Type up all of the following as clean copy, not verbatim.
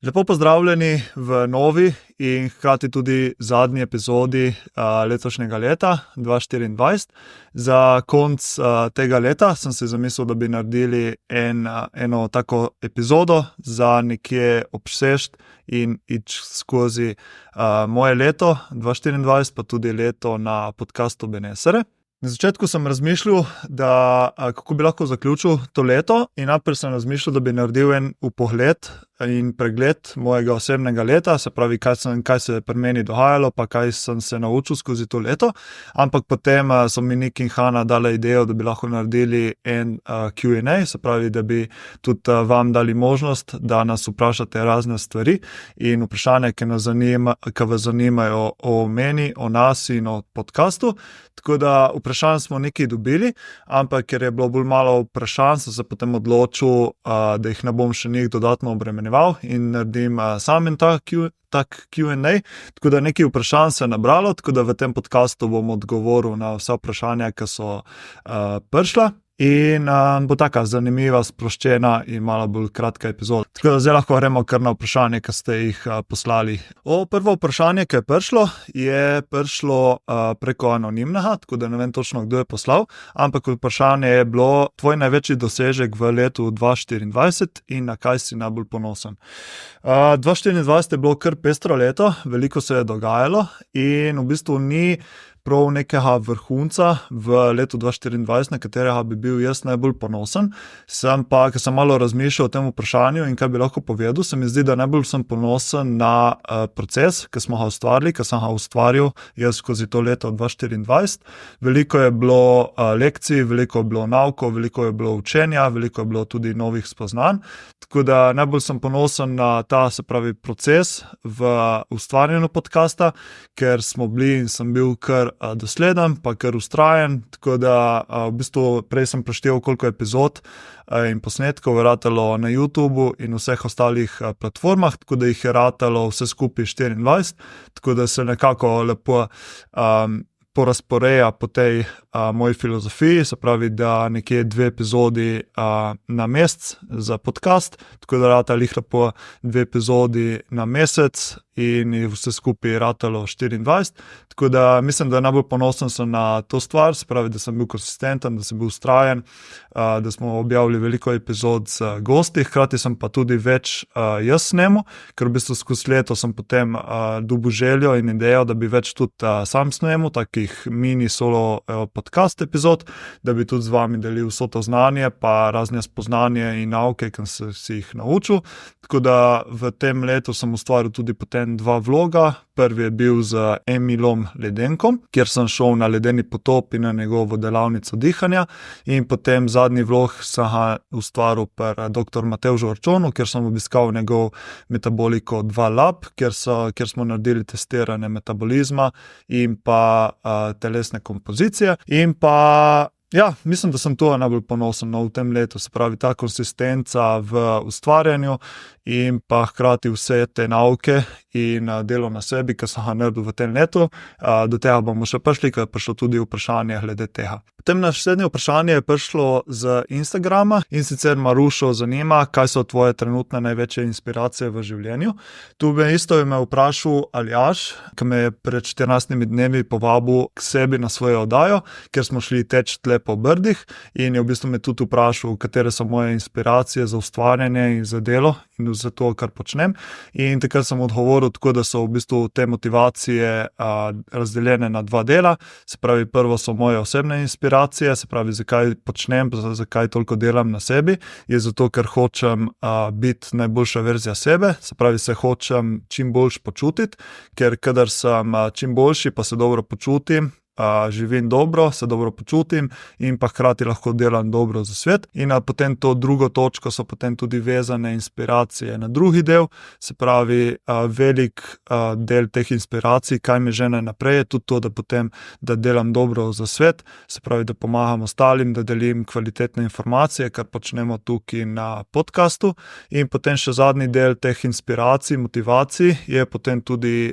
Lepo pozdravljeni v novi in hkrati tudi zadnji epizodi letošnjega leta 2024. Za konec tega leta sem si zamislil, da bi naredili eno tako epizodo za nekje obsežt in iti skozi moje leto 2024, pa tudi leto na podcastu Benesere. Na začetku sem razmišljal, kako bi lahko zaključil to leto, in najprej sem razmišljal, da bi naredil en vpogled in pregled mojega osebnega leta, se pravi, kaj se je pri meni dogajalo, pa kaj sem se naučil skozi to leto. Ampak potem so mi Nik in Hana dali idejo, da bi lahko naredili en Q&A, se pravi, da bi tudi vam dali možnost, da nas vprašate razne stvari in vprašanja, ki vas zanimajo o meni, o nas in o podcastu. Tako da vprašanj smo nekaj dobili, ampak ker je bilo bolj malo vprašanj, sem se potem odločil, da jih ne bom še njih dodatno obremenjeval in naredim sam en tak Q&A. Tako da nekaj vprašanj se je nabralo, tako da v tem podcastu bom odgovoril na vsa vprašanja, ki so prišla. In bo taka zanimiva, sproščena in malo bolj kratka epizoda. Tako da zdaj lahko gremo kar na vprašanje, ki ste jih poslali. Prvo vprašanje, ki je prišlo preko anonimnega, tako da ne vem točno, kdo je poslal, ampak vprašanje je bilo: tvoj največji dosežek v letu 2024 in na kaj si najbolj ponosen? 2024 je bilo kar pestro leto, veliko se je dogajalo in v bistvu ni prav nekega vrhunca v letu 2024, na katerega bi bil jaz najbolj ponosen. Ker sem malo razmišljal o tem vprašanju in kaj bi lahko povedal, se mi zdi, da najbolj sem ponosen na proces, ki smo ga ustvarili, ki sem ga ustvaril jaz skozi to leto 2024. Veliko je bilo lekcij, veliko je bilo naukov, veliko je bilo učenja, veliko je bilo tudi novih spoznanj. Tako da najbolj sem ponosen na ta, se pravi, proces v ustvarjanju podcasta, ker smo bili in sem bil kar dosleden, pa kar vztrajen, tako da v bistvu prej sem preštel, koliko epizod in posnetkov je ratalo na YouTubu in vseh ostalih platformah, tako da jih je ratalo vse skupaj 24, tako da se nekako lepo porazporeja po tej moji filozofiji, se pravi, da nekje 2 epizodi na mesec za podcast, tako da rata lepo 2 epizodi na mesec in je vse skupaj ratalo 24. Tako da mislim, da najbolj ponosen sem na to stvar, se pravi, da sem bil konsistenten, da sem bil vztrajen, da smo objavili veliko epizod z gosti, hkrati sem pa tudi več jaz snemal, ker v bistvu skozi leto sem potem dobil željo in idejo, da bi več tudi sam snemal, takih mini solo podcast epizod, da bi tudi z vami delil vso to znanje, pa razne spoznanje in nauke, ki sem si jih naučil. Tako da v tem letu sem ustvaril tudi potem 2 vloga. Prvi je bil z Emilom Ledenkom, kjer sem šel na ledeni potop in na njegovo delavnico dihanja, in potem zadnji vlog sem ga ustvaril pri dr. Matevžu Arčonu, kjer sem obiskal njegov Metaboliko 2 lab, kjer smo naredili testiranje metabolizma in pa telesne kompozicije. In pa mislim, da sem to najbolj ponosen v tem letu, se pravi ta konsistenca v ustvarjanju in pa hkrati vse te nauke in delo na sebi, ki sem ga naredil v tem letu. Do tega bomo še prišli, ker je prišlo tudi vprašanje glede tega. Potem naslednje vprašanje je prišlo z Instagrama, in sicer Marušo zanima, kaj so tvoje trenutne največje inspiracije v življenju. Tu me vprašal Aljaž, ki me je pred 14 dnevi povabil k sebi na svojo oddajo, ker smo šli teč tle po Brdih, in je v bistvu me tudi vprašal, katere so moje inspiracije za ustvarjanje in za delo in za to, kar počnem. In takrat sem odgovoril tako, da so v bistvu te motivacije razdeljene na 2 dela. Se pravi, prvo so moje osebne inspiracije, se pravi, zakaj počnem, zakaj toliko delam na sebi, je zato, ker hočem biti najboljša verzija sebe, se pravi, se hočem čim boljš počutiti, ker kadar sem čim boljši, pa se dobro počutim, živim dobro, se dobro počutim in pa hkrati lahko delam dobro za svet. In potem to drugo točko so potem tudi vezane inspiracije na drugi del, se pravi, velik del teh inspiracij, kaj me žene naprej, je tudi to, da delam dobro za svet, se pravi, da pomagam ostalim, da delim kvalitetne informacije, kar počnemo tukaj na podcastu. In potem še zadnji del teh inspiracij, motivacij je potem tudi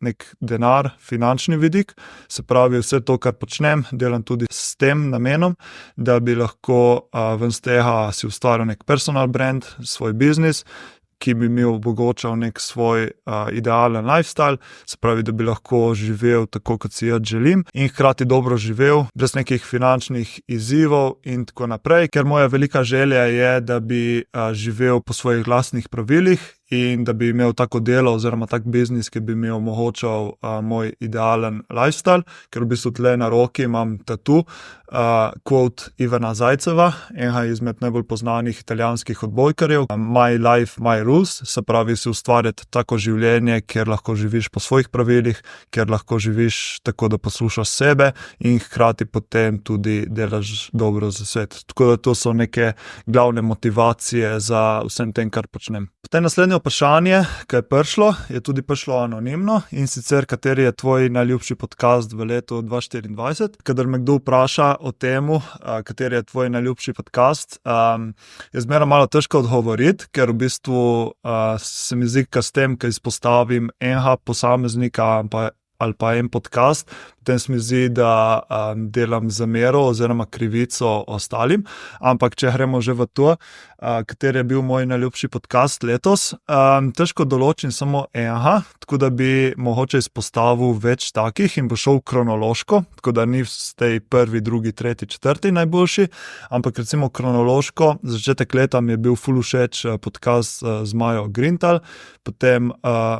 nek denar, finančni vidik, se pravi, vse to, kar počnem, delam tudi s tem namenom, da bi lahko ven z tega si ustvaril nek personal brand, svoj biznis, ki bi mi omogočal nek svoj idealen lifestyle, se pravi, da bi lahko živel tako, kot si jaz želim in hkrati dobro živel, brez nekih finančnih izzivov in tako naprej, ker moja velika želja je, da bi živel po svojih lastnih pravilih in da bi imel tako delo oziroma tak biznis, ki bi mi omogočal moj idealen lifestyle, ker v bistvu tle na roki imam tatu, quote Ivana Zajceva, enega izmed najbolj poznanih italijanskih odbojkarjev. My life, my rules, se pravi si ustvarjati tako življenje, kjer lahko živiš po svojih pravilih, kjer lahko živiš tako, da poslušaš sebe in hkrati potem tudi delaš dobro za svet. Tako da to so neke glavne motivacije za vsem tem, kar počnem. Potem naslednje vprašanje, ki je prišlo, je tudi prišlo anonimno, in sicer, kateri je tvoj najljubši podcast v letu 2024. Kadar me kdo vpraša o temu, kateri je tvoj najljubši podcast, je zmeraj malo težko odgovoriti, ker v bistvu se mi zdi, da s tem, ko izpostavim enega posameznika ali pa en podcast, potem se mi zdi, da delam zamero oziroma krivico ostalim. Ampak če gremo že v to, kateri je bil moj najljubši podcast letos, težko določim samo enega, tako da bi mogoče izpostavil več takih in bo šel kronološko, tako da ni zdaj prvi, drugi, tretji, četrti najboljši, ampak recimo kronološko, začetek leta mi je bil ful všeč podcast z Majo Grintal, potem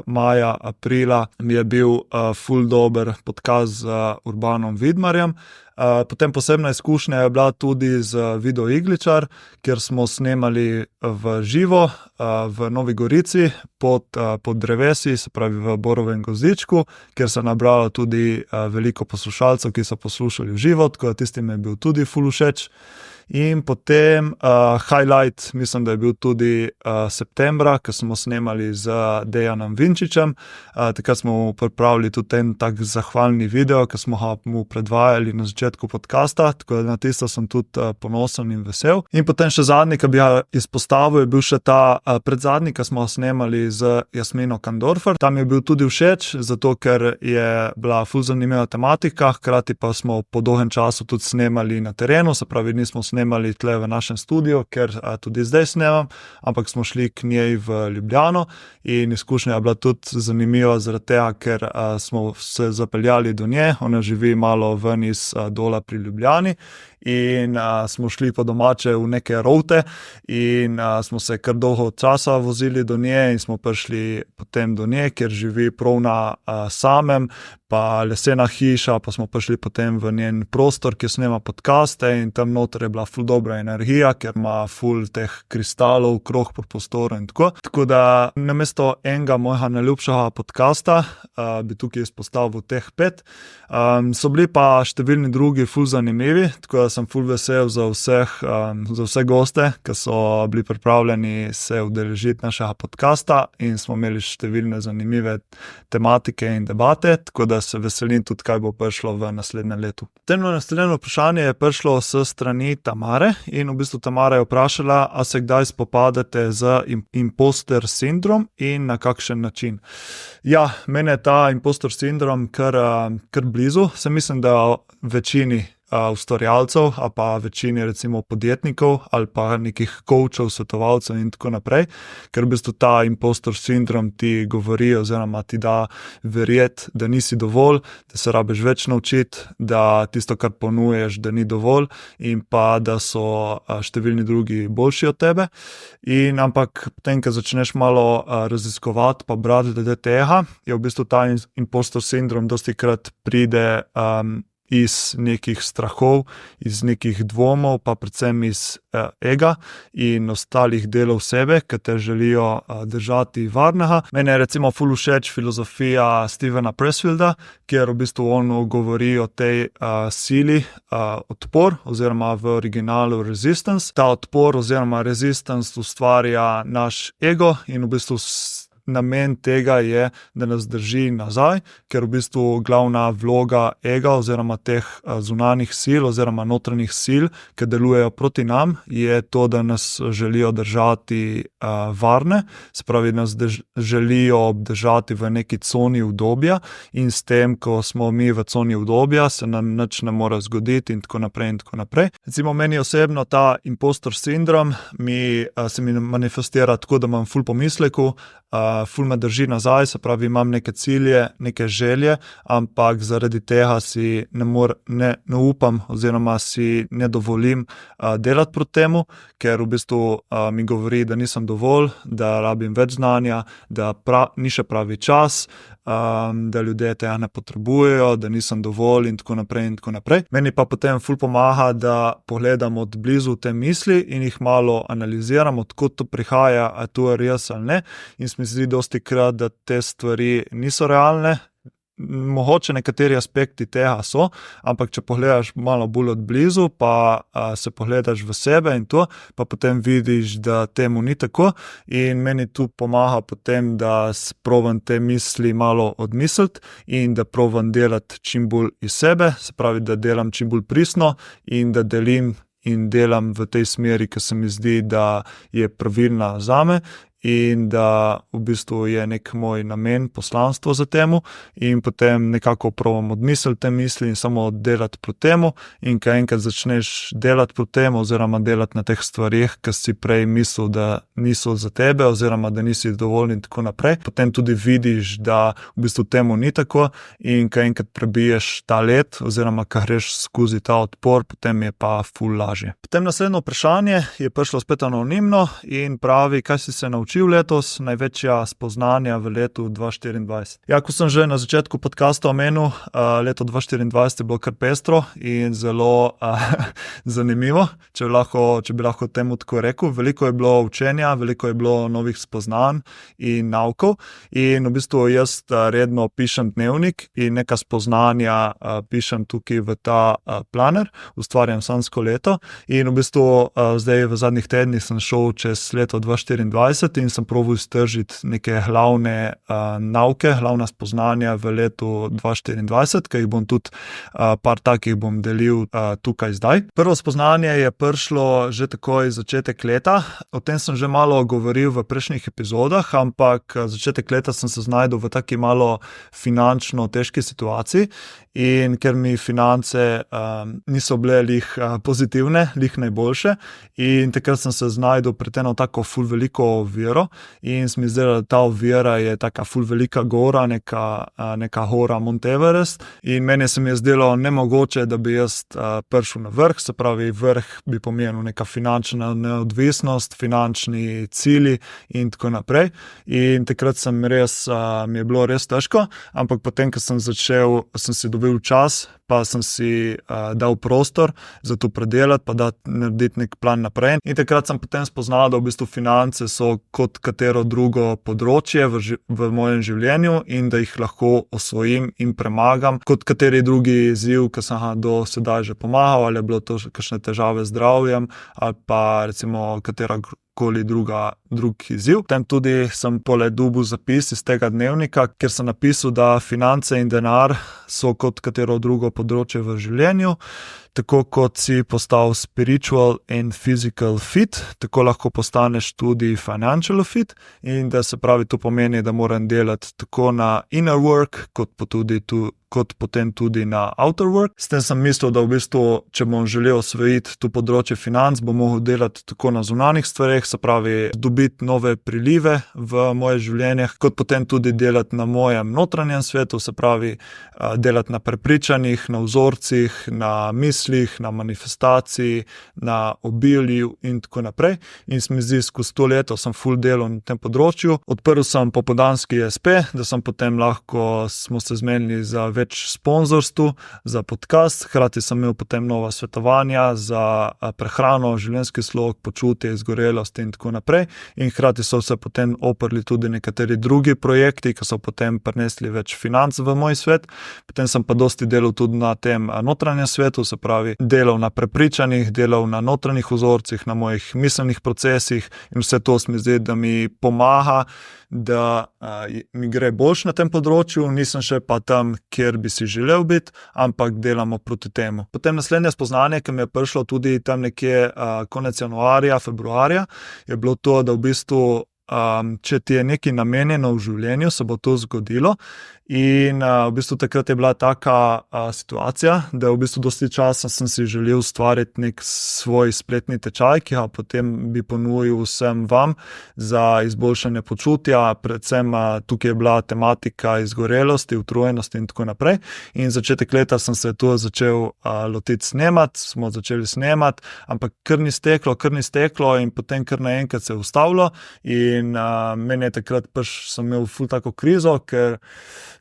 maja, aprila mi je bil ful dober podcast z Urbanom Vidmarjem. Potem posebna izkušnja je bila tudi z Video Igličar, kjer smo snemali v živo v Novi Gorici pod drevesi, se pravi v Borovem gozdičku, kjer se je nabralo tudi veliko poslušalcev, ki so poslušali v živo, tako da tisti mi je bil tudi ful všeč. In potem highlight, mislim, da je bil tudi septembra, ko smo snemali z Dejanom Vinčičem. Takrat smo mu pripravili tudi en tak zahvalni video, ki smo ga mu predvajali na začetku podcasta, tako da na tisto sem tudi ponosen in vesel. In potem še zadnji, ki bi ga izpostavil, je bil še ta predzadnji, ki smo ga snemali z Jasmino Kandorfer. Tam je bil tudi všeč, zato ker je bila ful zanimiva tematika, hkrati pa smo po dolgem času tudi snemali na terenu, se pravi, nismo snemali tle v našem studiu, ker tudi zdaj snemam, ampak smo šli k njej v Ljubljano in izkušnja je bila tudi zanimiva zaradi tega, ker smo se zapeljali do nje, ona živi malo ven iz dola pri Ljubljani in smo šli po domače v neke route in smo se kar dolgo časa vozili do nje in smo prišli potem do nje, kjer živi prav na samem, pa lesena hiša, pa smo prišli potem v njen prostor, ki snema podcaste in tam noter je bila ful dobra energija, ker ima ful teh kristalov okrog po prostoru in tako. Tako da namesto enega mojega najljubšega podcasta bi tukaj izpostavil teh 5. So bili pa številni drugi ful zanimivi, tako da sem ful vesel za vse goste, ki so bili pripravljeni se udeležiti našega podcasta in smo imeli številne zanimive tematike in debate, tako da se veselim tudi, kaj bo prišlo v naslednjem letu. Temno naslednje vprašanje je prišlo s strani Tamare in v bistvu Tamara je vprašala, a se kdaj spopadate z imposter sindrom in na kakšen način. Ja, meni je ta imposter sindrom kar blizu, se mislim, da večini ustvarjalcev, a pa večini recimo podjetnikov ali pa nekih coachov, svetovalcev in tako naprej, ker v bistvu ta impostor sindrom ti govori oziroma ti da verjeti, da nisi dovolj, da se rabiš več naučiti, da tisto, kar ponuješ, da ni dovolj in pa da so številni drugi boljši od tebe. Ampak potem, ko začneš malo raziskovati pa brati glede tega, je v bistvu ta impostor sindrom dostikrat pride iz nekih strahov, iz nekih dvomov, pa predvsem iz ega in ostalih delov sebe, ki te želijo držati varnega. Meni je recimo ful všeč filozofija Stevena Pressfielda, kjer v bistvu on govori o tej sili odpor oziroma v originalu resistance. Ta odpor oziroma resistance ustvarja naš ego in v bistvu namen tega je, da nas drži nazaj, ker v bistvu glavna vloga ega oziroma teh zunanjih sil oziroma notranjih sil, ki delujejo proti nam, je to, da nas želijo držati varne, se pravi, nas želijo obdržati v neki coni udobja in s tem, ko smo mi v coni udobja, se nam nič ne more zgoditi in tako naprej in tako naprej. Recimo meni osebno ta impostor sindrom se mi manifestira tako, da imam ful pomisleku, ful me drži nazaj, se pravi, imam neke cilje, neke želje, ampak zaradi tega si ne upam oziroma si ne dovolim delati proti temu, ker v bistvu mi govori, da nisem dovolj, da rabim več znanja, da ni še pravi čas, da ljudje tega ne potrebujejo, da nisem dovolj in tako naprej in tako naprej. Meni pa potem ful pomaga, da pogledam od blizu te misli in jih malo analiziram, odkot to prihaja, a to je res ali ne. In se mi zdi dostikrat, da te stvari niso realne. Mogoče nekateri aspekti tega so, ampak če pogledaš malo bolj od blizu, pa se pogledaš v sebe in to, pa potem vidiš, da temu ni tako in meni tu pomaga potem, da provam te misli malo odmisliti in da provam delati čim bolj iz sebe, se pravi, da delam čim bolj pristno in da delim in delam v tej smeri, ki se mi zdi, da je pravilna zame in da v bistvu je nek moj namen, poslanstvo za temu in potem nekako provam odmisliti te misli in samo delati proti temu in ko enkrat začneš delati proti temu oziroma delati na teh stvarih, ki si prej mislil, da niso za tebe oziroma da nisi dovolj in tako naprej, potem tudi vidiš, da v bistvu temu ni tako in ko enkrat prebiješ ta led oziroma ko greš skozi ta odpor, potem je pa ful lažje. Potem naslednje vprašanje je prišlo spet anonimno in pravi, kaj si se naučil letos, največja spoznanja v letu 2024. Ja, ko sem že na začetku podcasta omenil, leto 2024 je bilo kar pestro in zelo zanimivo, če bi lahko temu tako rekel. Veliko je bilo učenja, veliko je bilo novih spoznanj in naukov in v bistvu jaz redno pišem dnevnik in neka spoznanja pišem tukaj v ta planer, ustvarjam sanjsko leto in v bistvu zdaj v zadnjih tednih sem šel čez leto 2024 in sem probal iztržiti neke glavne nauke, glavna spoznanja v letu 2024, ki jih bom tudi par takih bom delil tukaj zdaj. Prvo spoznanje je prišlo že takoj začetek leta, o tem sem že malo govoril v prejšnjih epizodah, ampak začetek leta sem se znašel v taki malo finančno težki situaciji in ker mi finance niso bile lih pozitivne, lih najboljše in takrat sem se znašel pred eno tako ful veliko oviro in se mi zdelo, da ta ovira je taka ful velika gora, neka gora Mount Everest in meni se mi je zdelo nemogoče, da bi jaz prišel na vrh, se pravi vrh bi pomenil neka finančna neodvisnost, finančni cilji in tako naprej in takrat mi je bilo res težko, ampak potem, ko sem si dobil čas, pa sem si dal prostor za to predelati, pa narediti nek plan naprej. In takrat sem potem spoznal, da v bistvu finance so kot katero drugo področje v mojem življenju in da jih lahko osvojim in premagam kot kateri drugi izziv, ki sem ga do sedaj že pomagal, ali je bilo to kakšne težave z zdravjem, ali pa recimo katerakoli drug izziv. Potem tudi sem dobil zapis iz tega dnevnika, kjer sem napisal, da finance in denar so kot katero drugo področje v življenju. Tako kot si postal spiritual and physical fit, tako lahko postaneš tudi financial fit in da se pravi, to pomeni, da moram delati tako na inner work, kot potem tudi na outer work. S tem sem mislil, da v bistvu, če bom želel osvojiti to področje financ, bom mogel delati tako na zunanjih stvareh, se pravi, dobiti nove prilive v moje življenje, kot potem tudi delati na mojem notranjem svetu, se pravi, delati na prepričanjih, na vzorcih, na mislih, na manifestaciji, na obilju in tako naprej. In se mi zdi, skozi to leto sem ful delal na tem področju. Odprl sem popoldanski ESP, da sem potem lahko smo se zmenili za več sponzorstv za podcast, hkrati sem imel potem nova svetovanja za prehrano, življenjski slog, počutje, izgorelost in tako naprej. In hkrati so se potem oprli tudi nekateri drugi projekti, ki so potem prinesli več financ v moj svet. Potem sem pa dosti delal tudi na tem notranjem svetu, se pravi, delal na prepričanjih, delal na notranjih vzorcih, na mojih miselnih procesih in vse to se mi zdi, da mi pomaga, da mi gre boljše na tem področju, nisem še pa tam, kjer bi si želel biti, ampak delamo proti temu. Potem naslednje spoznanje, ki mi je prišlo tudi tam nekje konec januarja, februarja, je bilo to, da v bistvu če ti je nekaj namenjeno v življenju, se bo to zgodilo. In v bistvu takrat je bila taka situacija, da v bistvu dosti časa sem si želel ustvariti nek svoj spletni tečaj, ki ga potem bi ponudil vsem vam za izboljšanje počutja, predvsem tukaj je bila tematika izgorelosti, utrujenosti in tako naprej. In začetek leta sem se to začel lotiti snemati, smo začeli snemati, ampak kar ni steklo in potem kar naenkrat se je ustavilo in meni je takrat sem imel ful tako krizo, ker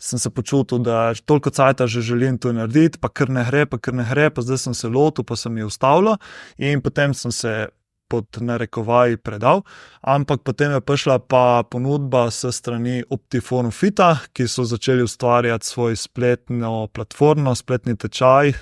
sem se počutil, da toliko cajta že želim to narediti, pa kar ne gre, pa zdaj sem se lotil, pa se mi je ustavilo in potem sem se pod narekovaji predal, ampak potem je prišla pa ponudba s strani Optifonu Fita, ki so začeli ustvarjati svoj spletno platformo, spletni tečaj,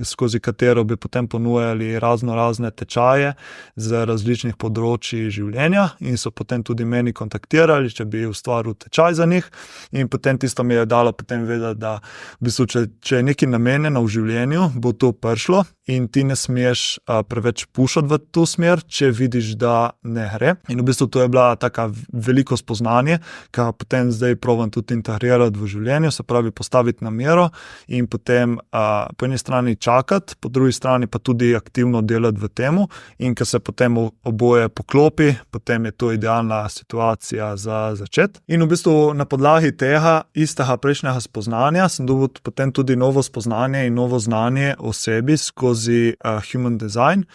skozi katero bi potem ponujali razne tečaje z različnih področji življenja in so potem tudi meni kontaktirali, če bi ustvaril tečaj za njih in potem tisto mi je dalo potem vedeti, da v bistvu, če je nekaj namenjeno v življenju, bo to prišlo in ti ne smeš preveč pušati v to smer, če vidiš, da ne gre. In v bistvu to je bila taka veliko spoznanje, ki potem zdaj provam tudi integrirati v življenju, se pravi postaviti namero in potem po eni strani čakati, po drugi strani pa tudi aktivno delati v temu in ko se potem oboje poklopi, potem je to idealna situacija za začeti. In v bistvu na podlagi tega istega prejšnjega spoznanja sem dobil potem tudi novo spoznanje in novo znanje o sebi skozi Human Design.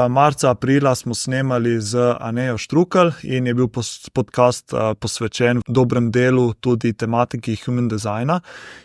Marca, aprila smo snemali z Anejo Štrukelj in je bil podcast posvečen v dobrem delu tudi tematiki Human Designa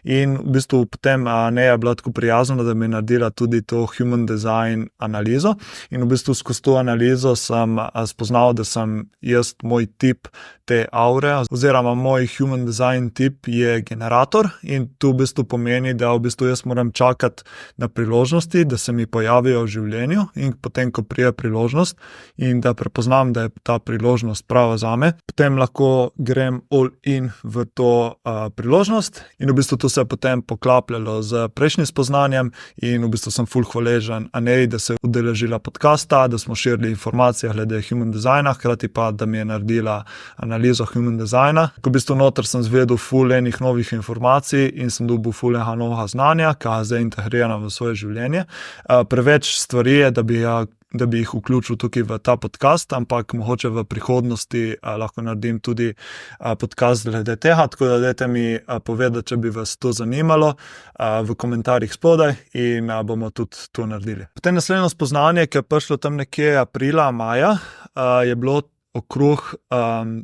in v bistvu potem Aneja je bila tako prijazna, da mi je naredila tudi to Human Design analizo in v bistvu skozi to analizo sem spoznal, da sem jaz moj tip te aure oziroma moj Human Design tip je generator in to v bistvu pomeni, da v bistvu jaz moram čakati na priložnosti, da se mi pojavijo v življenju in potem, ko prije priložnost in da prepoznam, da je ta priložnost prava zame, potem lahko grem all in v to priložnost in v bistvu to se je potem poklapljalo z prejšnjim spoznanjem in v bistvu sem ful hvaležen Aneji, da se je udeležila podcasta, da smo širili informacije glede Human Designa, hkrati pa, da mi je naredila analizo Human Designa. V bistvu noter sem zvedel ful enih novih informacij in sem dobil ful enega novega znanja, ki ga zdaj integriram v svoje življenje. Preveč stvari je, da bi jih vključil tukaj v ta podcast, ampak mogoče v prihodnosti lahko naredim tudi podcast glede tega, tako da dajte mi povedati, če bi vas to zanimalo v komentarjih spodaj in bomo tudi to naredili. Potem naslednjo spoznanje, ki je prišlo tam nekje aprila, maja, je bilo okrog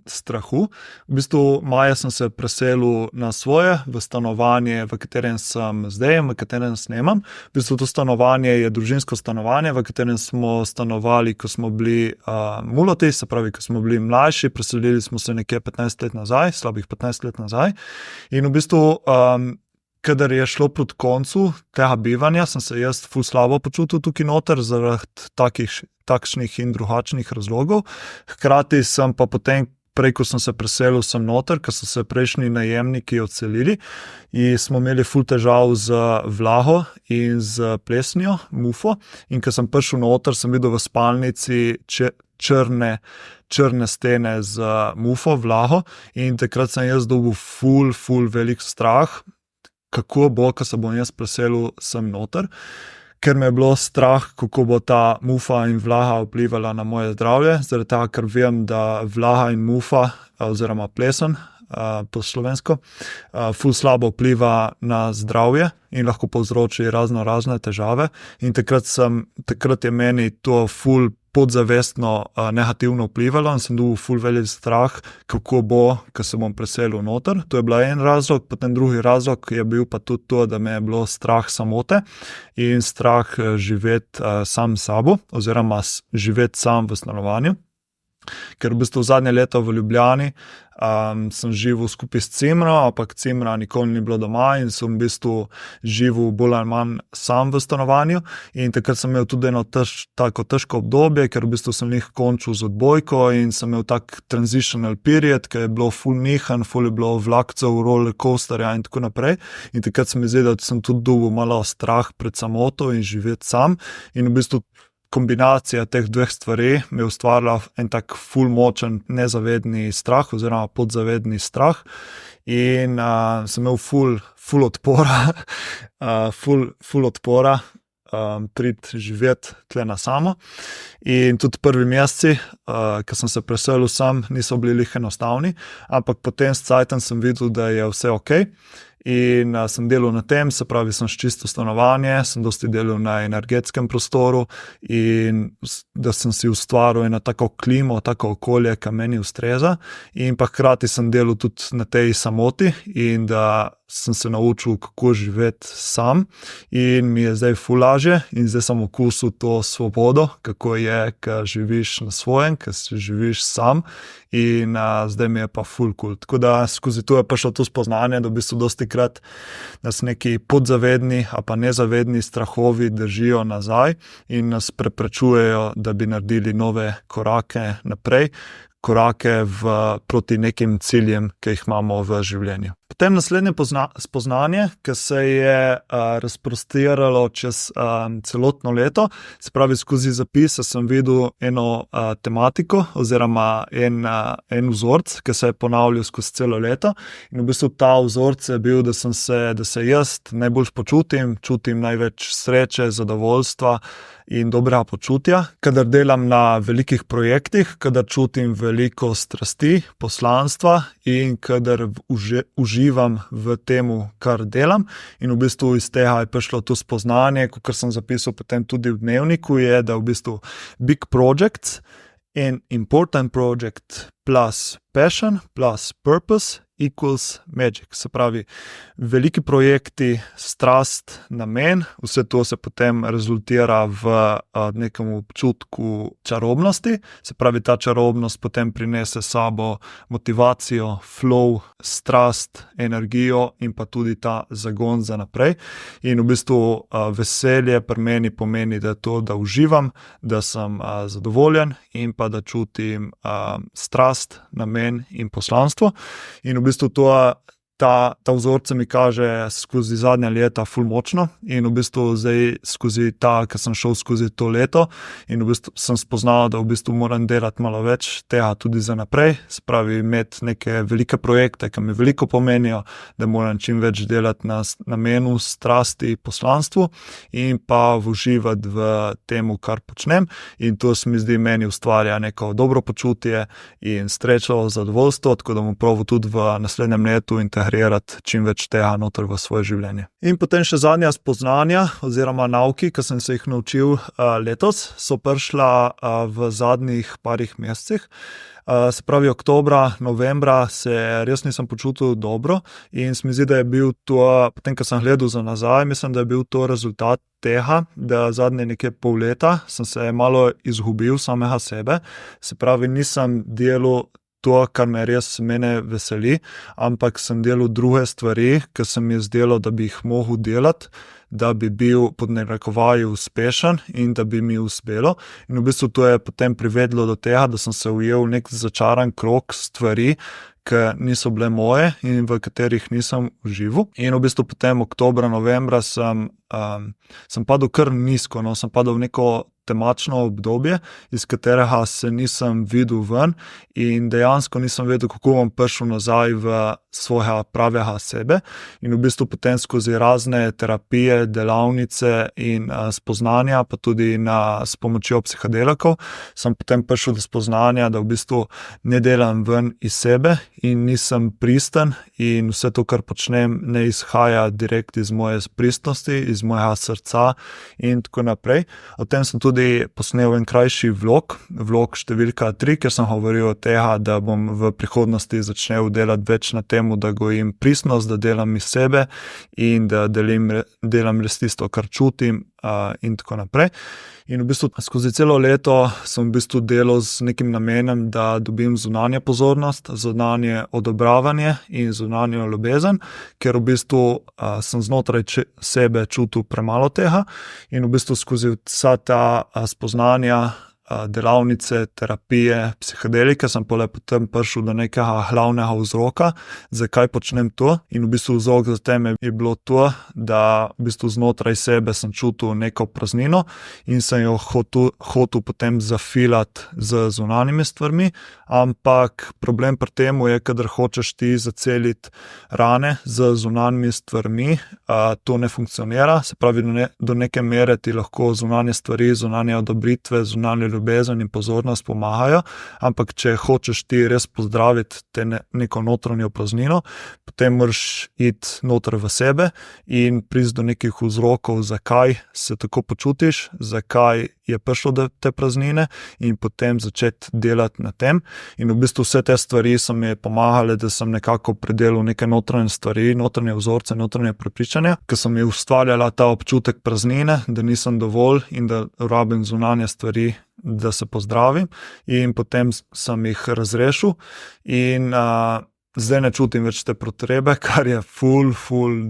strahu. V bistvu maja sem se preselil na svoje, v stanovanje, v katerem sem zdaj, v katerem snemam. V bistvu to stanovanje je družinsko stanovanje, v katerem smo stanovali, ko smo bili muloti, se pravi, ko smo bili mlajši, preselili smo se nekje 15 let nazaj, slabih 15 let nazaj. In v bistvu kadar je šlo proti koncu tega bivanja, sem se jaz ful slabo počutil tukaj noter zaradi takšnih in drugačnih razlogov. Hkrati sem pa potem, prej ko sem se preselil sem noter, ker so se prejšnji najemniki odselili in smo imeli ful težav z vlago in z plesnijo, mufo. In ko sem prišel noter, sem videl v spalnici črne stene z mufo, vlago in takrat sem jaz dobil ful velik strah, kako bo, ko se bom jaz preselil sem noter, ker me je bilo strah, kako bo ta mufa in vlaga vplivala na moje zdravje, zaradi tega, ker vem, da vlaga in mufa oziroma plesen po slovensko ful slabo vpliva na zdravje in lahko povzroči razne težave in takrat je meni to ful podzavestno negativno vplivalo in sem dobil ful velik strah, kako bo, ko se bom preselil noter. To je bila en razlog, potem drugi razlog je bil pa tudi to, da me je bilo strah samote in strah živeti sam s sabo oziroma živeti sam v stanovanju. Ker v bistvu zadnje leto v Ljubljani sem živel skupaj s Cimro, ampak Cimra nikoli ni bilo doma in sem v bistvu živel bolj ali manj sam v stanovanju. In takrat sem imel tudi eno tako težko obdobje, ker v bistvu sem jih končil z odbojko in sem imel tak transitional period, ker je bilo ful nihanj, ful je bilo vlakcev, rollercoasterja in tako naprej. In takrat se mi zdi, da sem tudi dobil malo strah pred samoto in živeti sam. In v bistvu kombinacija teh dveh stvari mi je ustvarila en tak ful močen nezavedni strah oziroma podzavedni strah in sem imel ful odpora, ful odpora priti živeti tle na samo. In tudi prvi meseci, ko sem se preselil sam, niso bili lih enostavni, ampak potem s cajtom sem videl, da je vse okej. In sem delal na tem, se pravi, sem sčistil stanovanje, sem dosti delal na energetskem prostoru in da sem si ustvaril eno tako klimo, tako okolje, ki meni ustreza. In pa hkrati sem delal tudi na tej samoti in da sem se naučil, kako živeti sam in mi je zdaj ful lažje in zdaj sem okusil to svobodo, kako je, ko živiš na svojem, ko si živiš sam in zdaj mi je pa ful cool. Tako da skozi to je prišlo to spoznanje, da v bistvu dostikrat nas neki podzavedni ali pa nezavedni strahovi držijo nazaj in nas preprečujejo, da bi naredili nove korake naprej, korake proti nekim ciljem, ki jih imamo v življenju. Potem naslednje spoznanje, ki se je razprostiralo čez celotno leto, se pravi skozi zapise sem videl eno tematiko oziroma en vzorc, ki se je ponavljal skozi celo leto in v bistvu ta vzorc je bil, da se jaz najbolj čutim največ sreče, zadovoljstva in dobrega počutja, kadar delam na velikih projektih, kadar čutim veliko strasti, poslanstva in kadar uživam v temu, kar delam. In v bistvu iz tega je prišlo to spoznanje, kot sem zapisal potem tudi v dnevniku, je, da v bistvu big projects and important project plus passion plus purpose equals magic. Se pravi, veliki projekti, strast, namen, vse to se potem rezultira v nekem občutku čarobnosti. Se pravi, ta čarobnost potem prinese sabo motivacijo, flow, strast, energijo in pa tudi ta zagon za naprej. In v bistvu veselje pri meni pomeni, da je to, da uživam, da sem zadovoljen in pa da čutim strast, namen in poslanstvo. In v bistvu ta vzorc mi kaže skozi zadnja leta ful močno in v bistvu zdaj skozi ko sem šel skozi to leto in v bistvu sem spoznal, da v bistvu moram delati malo več tega tudi za naprej, se pravi imeti neke velike projekte, ki mi veliko pomenijo, da moram čim več delati na namenu, strasti, poslanstvu in pa uživati v temu, kar počnem in to se mi zdi meni ustvarja neko dobro počutje in srečo, zadovoljstvo, tako da bom probal tudi v naslednjem letu integrirati čim več tega noter v svoje življenje. In potem še zadnja spoznanja oziroma nauki, ki sem se jih naučil letos, so prišla v zadnjih parih mesecih. Se pravi, oktobra, novembra se res nisem počutil dobro in se mi zdi, da je bil to, potem, ko sem gledal za nazaj, mislim, da je bil to rezultat tega, da zadnje nekje pol leta sem se malo izgubil samega sebe. Se pravi, nisem delal to, kar me res mene veseli, ampak sem delal druge stvari, ki se mi je zdelo, da bi jih mogel delati, da bi bil pod narekovaji uspešen in da bi mi uspelo. In v bistvu to je potem privedlo do tega, da sem se ujel nek začaran krog stvari, ki niso bile moje in v katerih nisem užival. In v bistvu potem oktobra, novembra sem padel kar nizko, sem padel v neko temačno obdobje, iz katerega se nisem videl ven in dejansko nisem vedel, kako bom prišel nazaj v svojega pravega sebe in v bistvu potem skozi razne terapije, delavnice in spoznanja, pa tudi s pomočjo psihodelakov, sem potem prišel do spoznanja, da v bistvu ne delam ven iz sebe in nisem pristen in vse to, kar počnem, ne izhaja direkt iz moje pristnosti, iz mojega srca in tako naprej. O tem sem tudi posnel en krajši vlog številka 3, ker sem govoril o tega, da bom v prihodnosti začel delati več na tem, da gojim pristnost, da delam iz sebe in da delam res tisto, kar čutim in tako naprej. In v bistvu skozi celo leto sem v bistvu delal z nekim namenom, da dobim zunanje pozornost, zunanje odobravanje in zunanjo ljubezen, ker v bistvu sem znotraj sebe čutil premalo tega in v bistvu skozi vsa ta spoznanja, delavnice, terapije, psihodelike sem potem prišel do nekega glavnega vzroka, zakaj počnem to in v bistvu vzrok za tem je bilo to, da v bistvu znotraj sebe sem čutil neko praznino in sem jo hotel potem zafilati z zunanjimi stvarmi, ampak problem pri tem je, kadar hočeš ti zaceliti rane z zunanjimi stvarmi, to ne funkcionira, se pravi do neke mere ti lahko zunanje stvari, zunanje odobritve, zunanje ljubezen in pozornost pomagajo, ampak če hočeš ti res pozdraviti te neko notranjo praznino, potem moraš iti noter v sebe in priti do nekih vzrokov, zakaj se tako počutiš, zakaj je prišlo do te praznine in potem začeti delati na tem. In v bistvu vse te stvari so mi pomagale, da sem nekako predelal neke notranje stvari, notranje vzorce, notranje prepričanja, ki so mi ustvarjala ta občutek praznine, da nisem dovolj in da rabim zunanje stvari, da se pozdravim in potem sem jih razrešil in zdaj ne čutim več te potrebe, kar je ful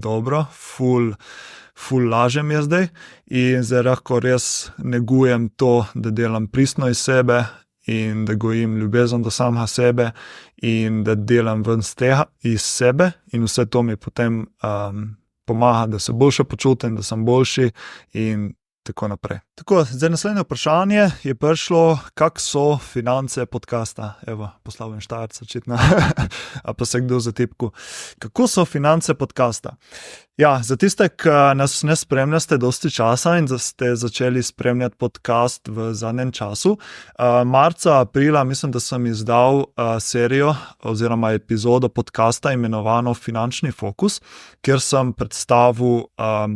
dobro, ful lažje mi je zdaj in zdaj lahko res negujem to, da delam pristno iz sebe in da gojim ljubezen do samega sebe in da delam ven iz sebe in vse to mi potem pomaga, da se boljše počutim, da sem boljši in tako naprej. Tako, zdaj naslednje vprašanje je prišlo, kak so finance podcasta? Evo, poslavljen Štajerc, očitno. A pa se kdo zatipku. Kako so finance podcasta? Ja, za tiste, ki nas ne spremljate dosti časa in da ste začeli spremljati podcast v zadnjem času, marca, aprila mislim, da sem izdal serijo oziroma epizodo podcasta imenovano Finančni fokus, kjer sem predstavil,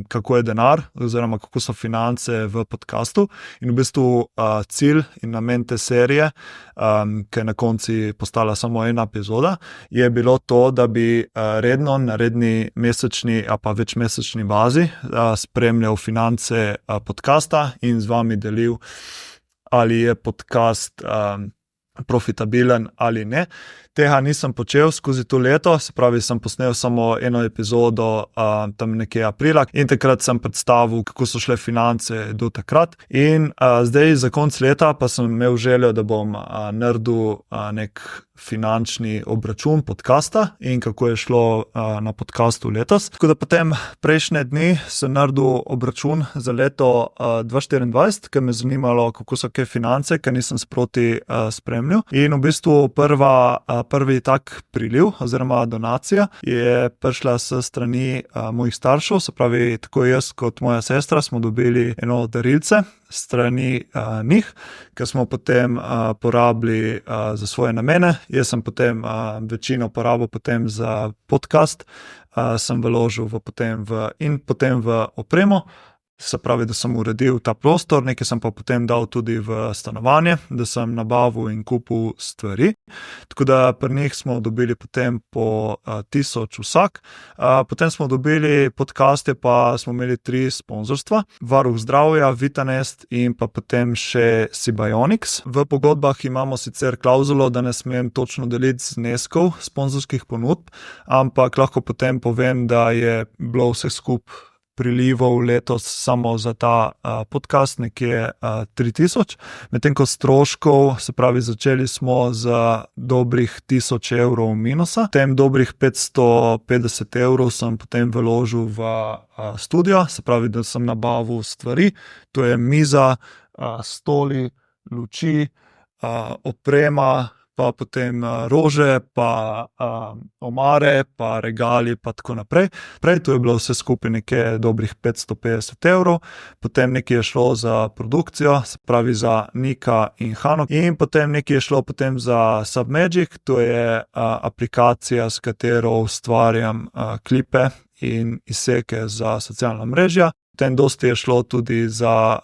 kako je denar oziroma kako so finance v podcastu in v bistvu cilj in namen te serije, ki je na konci postala samo ena epizoda, je bilo to, da bi redno na redni mesečni a pa večmesečni bazi spremljal finance podcasta in z vami delil, ali je podcast profitabilen ali ne. Tega nisem počel skozi to leto, se pravi, sem posnel samo eno epizodo tam nekje aprila in takrat sem predstavil, kako so šle finance do takrat. In zdaj za konec leta pa sem imel željo, da bom naredil nek finančni obračun podcasta in kako je šlo na podcastu letos. Tako da potem prejšnje dni sem naredil obračun za leto 2024, ker me zanimalo, kako so ke finance, ker nisem sproti spremljal. In v bistvu prvi tak priliv oziroma donacija je prišla s strani mojih staršev, se pravi, tako jaz kot moja sestra smo dobili eno darilce strani njih, ker smo potem porabili za svoje namene. Jaz sem potem večino porabil potem za podcast, sem vložil potem v opremo. Se pravi, da sem uredil ta prostor, nekaj sem pa potem dal tudi v stanovanje, da sem nabavil in kupil stvari. Tako da pri njih smo dobili potem po 1000 vsak. Potem smo dobili podcaste, pa smo imeli 3 sponzorstva. Varuh zdravja, Vitanest in pa potem še Sibionics. V pogodbah imamo sicer klauzulo, da ne smem točno deliti zneskov sponzorskih ponudb, ampak lahko potem povem, da je bilo vse skupaj prilivov letos samo za ta podcast nekje 3000, medtem ko stroškov, se pravi, začeli smo z dobrih 1000 evrov minusa, potem dobrih 550 evrov sem potem vložil v studio, se pravi, da sem nabavil stvari, to je miza, stoli, luči, oprema, pa potem rože, pa omare, pa regali, pa tako naprej. Prej to je bilo vse skupaj nekje dobrih 550 evrov, potem nekaj je šlo za produkcijo, se pravi za Nika in Hano, in potem nekaj je šlo potem za Submagic, to je aplikacija, s katero ustvarjam klipe in izseke za socialna mrežja. Potem dosti je šlo tudi za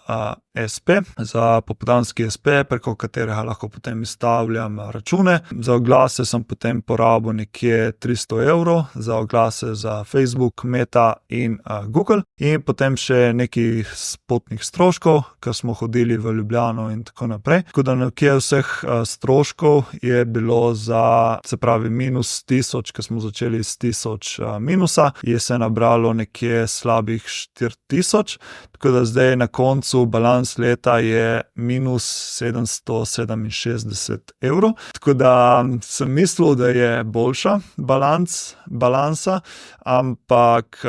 SP, za popoldanski SP, preko katerega lahko potem izstavljam račune. Za oglase sem potem porabil nekje 300 evrov, za oglase za Facebook, Meta in Google. In potem še nekaj potnih stroškov, ker smo hodili v Ljubljano in tako naprej. Tako da nekje vseh stroškov je bilo za, se pravi, minus 1000, ker smo začeli s 1000 minusa, je se nabralo nekje slabih 4000, tako da zdaj na koncu balans leta je minus 767 evrov. Tako da sem mislil, da je boljša balansa, ampak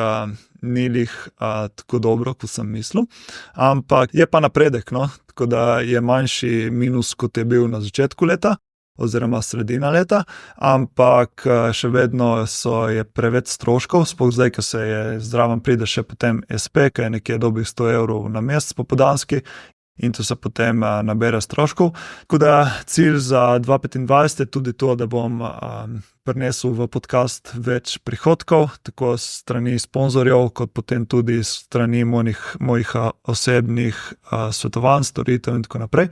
ni lih tako dobro, kot sem mislil. Ampak je pa napredek, no? Tako da je manjši minus, kot je bil na začetku leta, oziroma sredina leta, ampak še vedno je preveč stroškov, sploh zdaj, ko se je zraven pride še potem SP, ki je nekje dobrih 100 evrov na mesec popoldanski, in to se potem nabere stroškov. Tako da cilj za 2025 je tudi to, da bom prinesel v podcast več prihodkov, tako s strani sponzorjev, kot potem tudi s strani mojih osebnih svetovanj, storitev in tako naprej.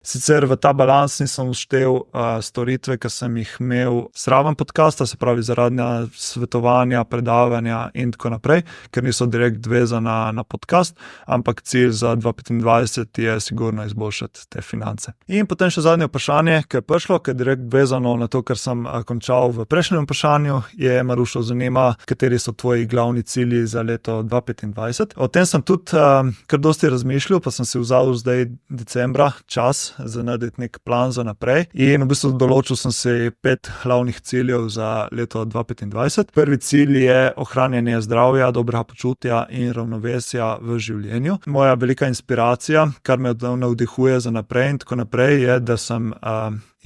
Sicer v ta balans nisem vštel storitve, ki sem jih imel zraven podcasta, se pravi zaradi svetovanja, predavanja in tako naprej, ker niso direkt vezana na podcast, ampak cilj za 2025 je sigurno izboljšati te finance. In potem še zadnje vprašanje, ki je prišlo, ki je direkt vezano na to, kar sem končal v prejšnjem vprašanju, je Marušo zanima, kateri so tvoji glavni cilji za leto 2025. O tem sem tudi kar dosti razmišljal, pa sem si vzel zdaj decembra čas za narediti nek plan za naprej. In v bistvu določil sem si 5 glavnih ciljev za leto 2025. Prvi cilj je ohranjanje zdravja, dobrega počutja in ravnovesja v življenju. Moja velika inspiracija, kar me navdihuje za naprej in tako naprej, je, da sem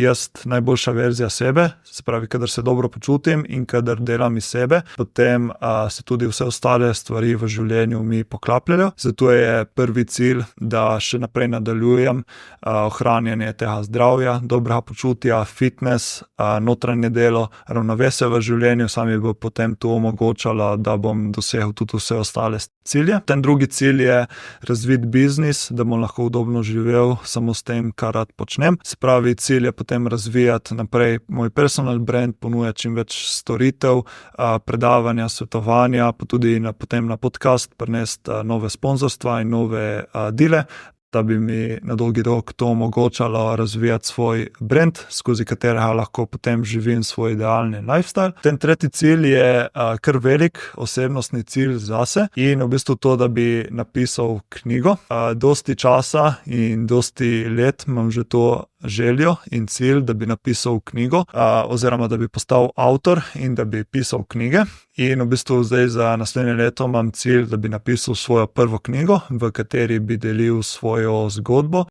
jaz najboljša verzija sebe, se pravi, kadar se dobro počutim in kadar delam iz sebe, potem se tudi vse ostale stvari v življenju mi poklapljajo. Zato je prvi cilj, da še naprej nadaljujem ohranjanje tega zdravja, dobrega počutja, fitness, notranje delo, ravnovesje v življenju, sami bo potem to omogočalo, da bom dosegel tudi vse ostale cilje. Ten drugi cilj je razviti biznis, da bom lahko udobno živel samo s tem, kar rad počnem. Se pravi, cilj je potem razvijati naprej moj personal brand, ponujati čim več storitev, predavanja, svetovanja, pa tudi potem na podcast prinesti nove sponzorstva in nove dile, da bi mi na dolgi rok to omogočalo razvijati svoj brand, skozi katerega lahko potem živim svoj idealni lifestyle. Ten tretji cilj je kar velik osebnostni cilj zase in v bistvu to, da bi napisal knjigo. Dosti časa in dosti let imam že to željo in cilj, da bi napisal knjigo, oziroma da bi postal avtor in da bi pisal knjige. In v bistvu zdaj za naslednje leto imam cilj, da bi napisal svojo prvo knjigo, v kateri bi delil svojo zgodbo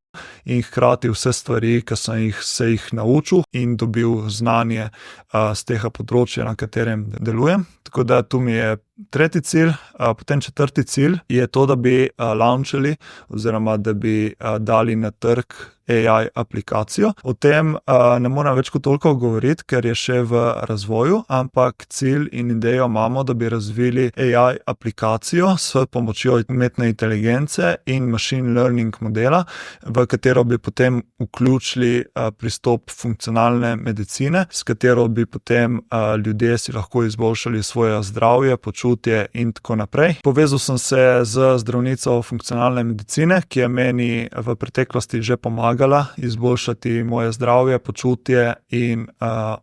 in hkrati vse stvari, ki sem se jih naučil in dobil znanje z tega področja, na katerem delujem. Tako da tu mi je tretji cilj. Potem četrti cilj je to, da bi launchali oziroma da bi dali na trg AI aplikacijo. O tem ne moram več kot toliko govoriti, ker je še v razvoju, ampak cilj in idejo imamo, da bi razvili AI aplikacijo s pomočjo umetne inteligence in machine learning modela, v katero bi potem vključili pristop funkcionalne medicine, s katero bi potem ljudje si lahko izboljšali svoje zdravje, počutje in tako naprej. Povezal sem se z zdravnico funkcionalne medicine, ki je meni v preteklosti že pomagala izboljšati moje zdravje, počutje in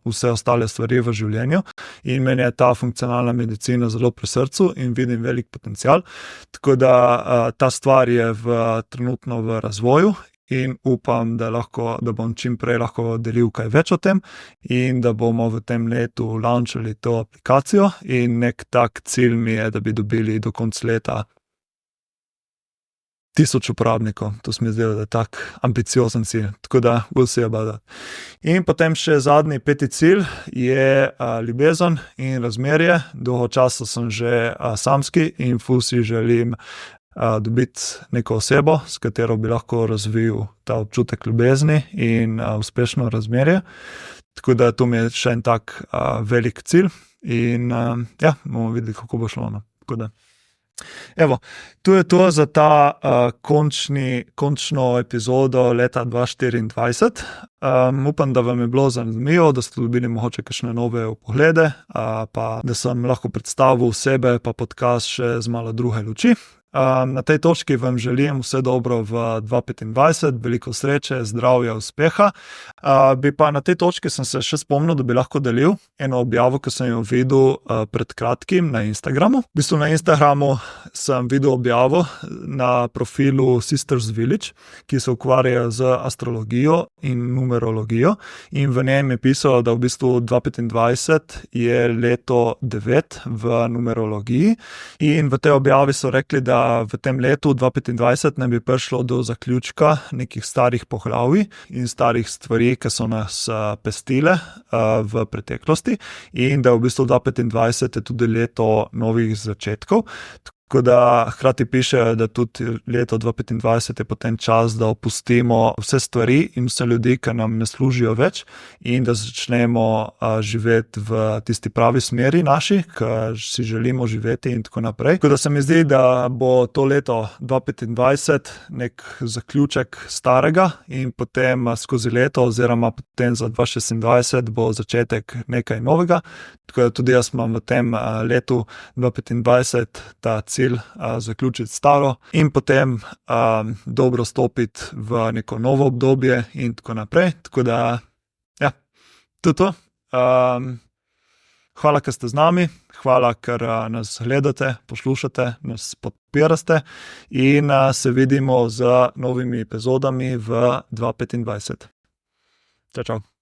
vse ostale stvari v življenju. In meni je ta funkcionalna medicina zelo pri srcu in vidim velik potencial. Tako da ta stvar je trenutno v razvoju in upam, da bom čim prej lahko delil kaj več o tem in da bomo v tem letu launchali to aplikacijo. In nek tak cilj mi je, da bi dobili do konca leta 1000 uporabnikov. To se mi zdi, da je tak ambiciozen cilj. Tako da, we'll see about that. In potem še zadnji, 5. cilj je ljubezen in razmerje. Dolgo časa sem že samski in ful si želim dobiti neko osebo, s katero bi lahko razvil ta občutek ljubezni in uspešno razmerje. Tako da to mi je še en tak velik cilj in bomo videli, kako bo šlo. Tako da. Evo, to je to za ta končno epizodo leta 2024. Upam, da vam je bilo zanimivo, da ste dobili mogoče kakšne nove poglede, pa da sem lahko predstavil sebe pa podcast še z malo druge luči. Na tej točki vam želim vse dobro v 2025, veliko sreče, zdravja, uspeha. Bi pa na tej točki sem se še spomnil, da bi lahko delil eno objavo, ki sem jo videl pred kratkim na Instagramu. V bistvu na Instagramu sem videl objavo na profilu Sisters Village, ki se ukvarjajo z astrologijo in numerologijo, in v njem je pisalo, da v bistvu 2025 je leto 9 v numerologiji, in v tej objavi so rekli, da v tem letu 2025 ne bi prišlo do zaključka nekih starih poglavij in starih stvari, ki so nas pestile v preteklosti, in da v bistvu 2025 je tudi leto novih začetkov. Tako da hkrati piše, da tudi leto 2025 je potem čas, da opustimo vse stvari in vse ljudi, ki nam ne služijo več, in da začnemo živeti v tisti pravi smeri naši, ki si želimo živeti in tako naprej. Tako da se mi zdi, da bo to leto 2025 nek zaključek starega in potem skozi leto oziroma potem za 2026 bo začetek nekaj novega. Tako da tudi jaz imam v tem letu 2025 ta cilj zaključiti staro in potem dobro stopiti v neko novo obdobje in tako naprej. Tako da, to je to. Hvala, ker ste z nami, hvala, ker nas gledate, poslušate, nas podpirate in se vidimo z novimi epizodami v 2025. Čau, čau.